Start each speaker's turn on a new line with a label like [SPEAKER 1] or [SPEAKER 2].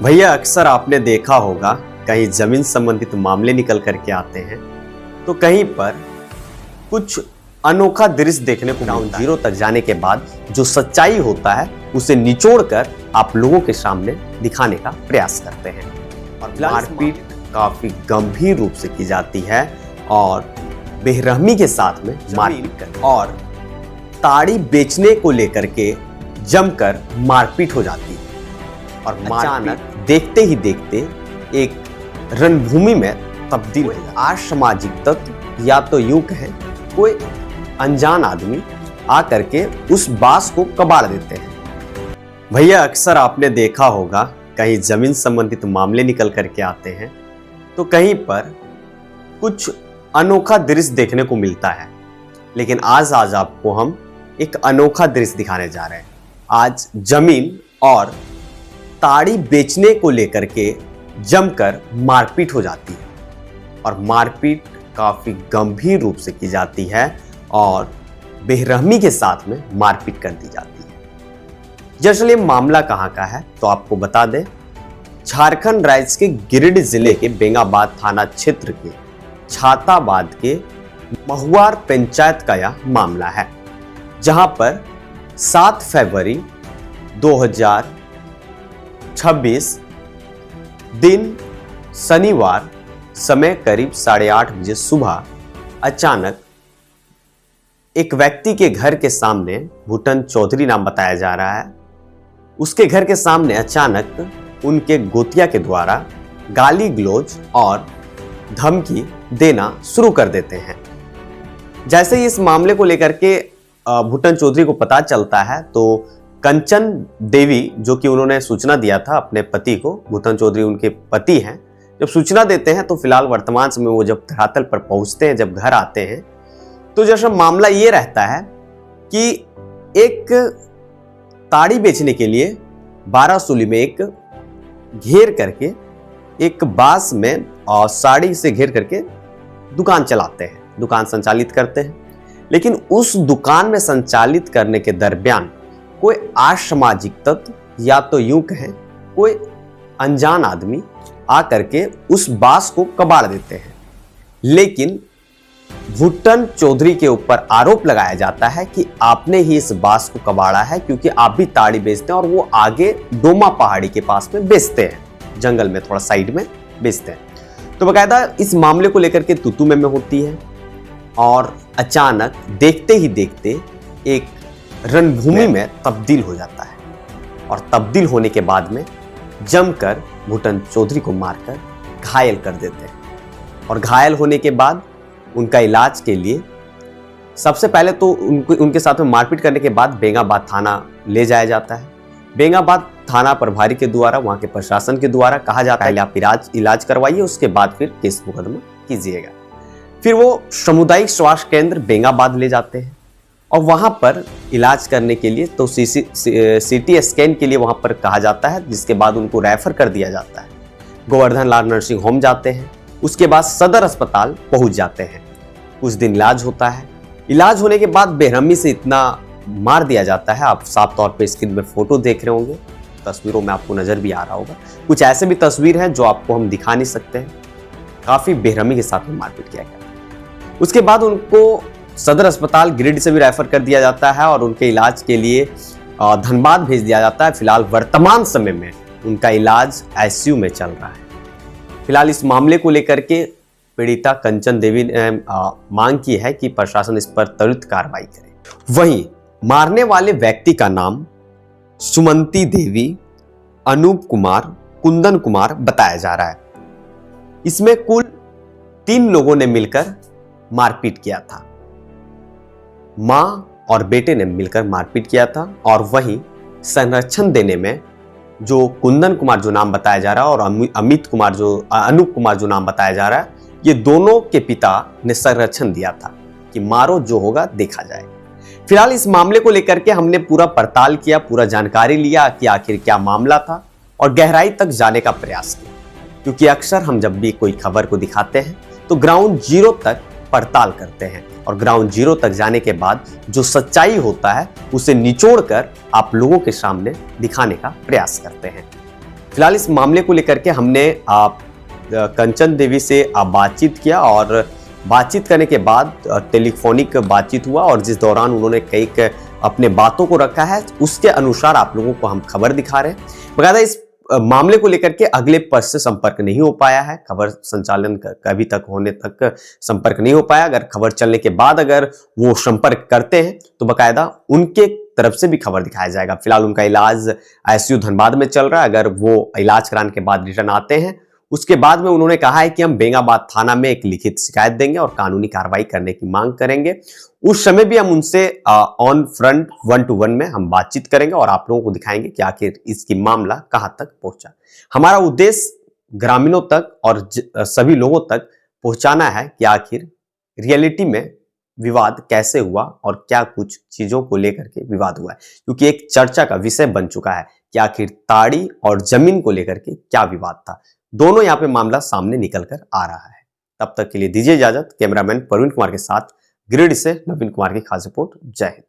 [SPEAKER 1] भैया अक्सर आपने देखा होगा कहीं जमीन संबंधित मामले निकल करके आते हैं तो कहीं पर कुछ अनोखा दृश्य देखने को ग्राउंड जीरो तक जाने के बाद जो सच्चाई होता है उसे निचोड़कर आप लोगों के सामने दिखाने का प्रयास करते हैं। और मारपीट काफी गंभीर रूप से की जाती है और बेरहमी के साथ में मारपीट करते और ताड़ी बेचने को लेकर के जमकर मारपीट हो जाती है और अचानक देखते ही देखते एक रणभूमि में तब्दील हो जाता है। असामाजिक तत्व या तो यूं कहें कोई अनजान आदमी आकर के उस बांस को कबाड़ देते हैं। भैया अक्सर आपने देखा होगा कहीं जमीन संबंधित मामले निकल करके आते हैं तो कहीं पर कुछ अनोखा दृश्य देखने को मिलता है, लेकिन आज आपको हम एक अनोखा दृश्य दिखाने जा रहे हैं। आज जमीन और ताड़ी बेचने को लेकर के जमकर मारपीट हो जाती है और मारपीट काफी गंभीर रूप से की जाती है और बेरहमी के साथ में मारपीट कर दी जाती है। दरअसल ये मामला कहां का है तो आपको बता दें, झारखंड राज्य के गिरिडीह जिले के बेंगाबाद थाना क्षेत्र के छाताबाद के महुआर पंचायत का यह मामला है, जहां पर 7 फरवरी 2026 दिन शनिवार समय करीब 8:30 बजे सुबह अचानक एक व्यक्ति के घर के सामने, भूटन चौधरी नाम बताया जा रहा है, उसके घर के सामने अचानक उनके गोतिया के द्वारा गाली गलौज और धमकी देना शुरू कर देते हैं। जैसे ही इस मामले को लेकर के भूटन चौधरी को पता चलता है तो कंचन देवी, जो कि उन्होंने सूचना दिया था अपने पति को, भूटन चौधरी उनके पति हैं, जब सूचना देते हैं तो फिलहाल वर्तमान समय वो जब धरातल पर पहुंचते हैं, जब घर आते हैं तो जैसा मामला ये रहता है कि एक ताड़ी बेचने के लिए 12 सूली में एक घेर करके एक बांस में और साड़ी से घेर करके दुकान चलाते हैं, दुकान संचालित करते हैं। लेकिन उस दुकान में संचालित करने के दरमियान कोई असामाजिक तत्व या तो यूं कहें कोई अनजान आदमी आकर के उस बांस को कबाड़ देते हैं। लेकिन भूटन चौधरी के ऊपर आरोप लगाया जाता है कि आपने ही इस बांस को कबाड़ा है, क्योंकि आप भी ताड़ी बेचते हैं और वो आगे डोमा पहाड़ी के पास में बेचते हैं, जंगल में थोड़ा साइड में बेचते हैं। तो बकायदा इस मामले को लेकर के तू में होती है और अचानक देखते ही देखते एक रणभूमि में तब्दील हो जाता है और तब्दील होने के बाद में जमकर भूटन चौधरी को मारकर घायल कर देते हैं। और घायल होने के बाद उनका इलाज के लिए सबसे पहले तो उनके साथ में मारपीट करने के बाद बेंगाबाद थाना ले जाया जाता है। बेंगाबाद थाना प्रभारी के द्वारा, वहां के प्रशासन के द्वारा कहा जाता है आप इलाज करवाइए, उसके बाद फिर केस मुकदमा कीजिएगा। फिर वो सामुदायिक स्वास्थ्य केंद्र बेंगाबाद ले जाते हैं और वहां पर इलाज करने के लिए तो सीटी स्कैन के लिए वहां पर कहा जाता है, जिसके बाद उनको रेफर कर दिया जाता है। गोवर्धन लाल नर्सिंग होम जाते हैं, उसके बाद सदर अस्पताल पहुंच जाते हैं। कुछ दिन इलाज होता है। इलाज होने के बाद बेरहमी से इतना मार दिया जाता है, आप साफ तौर पे स्क्रीन में फोटो देख रहे होंगे, तस्वीरों में आपको नजर भी आ रहा होगा। कुछ ऐसे भी तस्वीर हैं जो आपको हम दिखा नहीं सकते हैं। काफी बेरहमी के साथ में मारपीट किया गया। उसके बाद उनको सदर अस्पताल गिरिडीह से भी रेफर कर दिया जाता है और उनके इलाज के लिए धनबाद भेज दिया जाता है। फिलहाल वर्तमान समय में उनका इलाज आईसीयू में चल रहा है। फिलहाल इस मामले को लेकर के पीड़िता कंचन देवी ने मांग की है कि प्रशासन इस पर त्वरित कार्रवाई करे। वहीं मारने वाले व्यक्ति का नाम सुमंती देवी, अनूप कुमार, कुंदन कुमार बताया जा रहा है। इसमें कुल 3 लोगों ने मिलकर मारपीट किया था। मां और बेटे ने मिलकर मारपीट किया था और वहीं संरक्षण देने में जो कुंदन कुमार जो नाम बताया जा रहा है और अनूप कुमार जो नाम बताया जा रहा है, ये दोनों के पिता ने संरक्षण दिया था कि मारो जो होगा देखा जाएगा। फिलहाल इस मामले को लेकर के हमने पूरा पड़ताल किया, पूरा जानकारी लिया कि आखिर क्या मामला था और गहराई तक जाने का प्रयास किया, क्योंकि अक्सर हम जब भी कोई खबर को दिखाते हैं तो ग्राउंड जीरो तक पड़ताल करते हैं और ग्राउंड जीरो तक जाने के बाद जो सच्चाई होता है उसे निचोड़कर आप लोगों के सामने दिखाने का प्रयास करते हैं। फिलहाल इस मामले को लेकर के हमने कंचन देवी से बातचीत किया और बातचीत करने के बाद टेलीफोनिक बातचीत हुआ और जिस दौरान उन्होंने कई अपने बातों को रखा है उसके अनुसार आप लोगों को हम खबर दिखा रहे हैं। बकायदा इस मामले को लेकर के अगले पक्ष से संपर्क नहीं हो पाया है, खबर संचालन कभी तक होने तक संपर्क नहीं हो पाया। अगर खबर चलने के बाद अगर वो संपर्क करते हैं तो बकायदा उनके तरफ से भी खबर दिखाया जाएगा। फिलहाल उनका इलाज आईसीयू धनबाद में चल रहा है। अगर वो इलाज कराने के बाद रिटर्न आते हैं उसके बाद में उन्होंने कहा है कि हम बेंगाबाद थाना में एक लिखित शिकायत देंगे और कानूनी कार्रवाई करने की मांग करेंगे। उस समय भी हम उनसे ऑन फ्रंट 1-to-1 में हम बातचीत करेंगे और आप लोगों को दिखाएंगे कि आखिर इसकी मामला कहां तक पहुंचा। हमारा उद्देश्य ग्रामीणों तक और सभी लोगों तक पहुंचाना है कि आखिर रियलिटी में विवाद कैसे हुआ और क्या कुछ चीजों को लेकर के विवाद हुआ है, क्योंकि एक चर्चा का विषय बन चुका है कि आखिर ताड़ी और जमीन को लेकर के क्या विवाद था। दोनों यहाँ पे मामला सामने निकल कर आ रहा है। तब तक के लिए दीजिए इजाजत। कैमरामैन प्रवीण कुमार के साथ गिरिडीह से नवीन कुमार की खास रिपोर्ट। जय हिंद।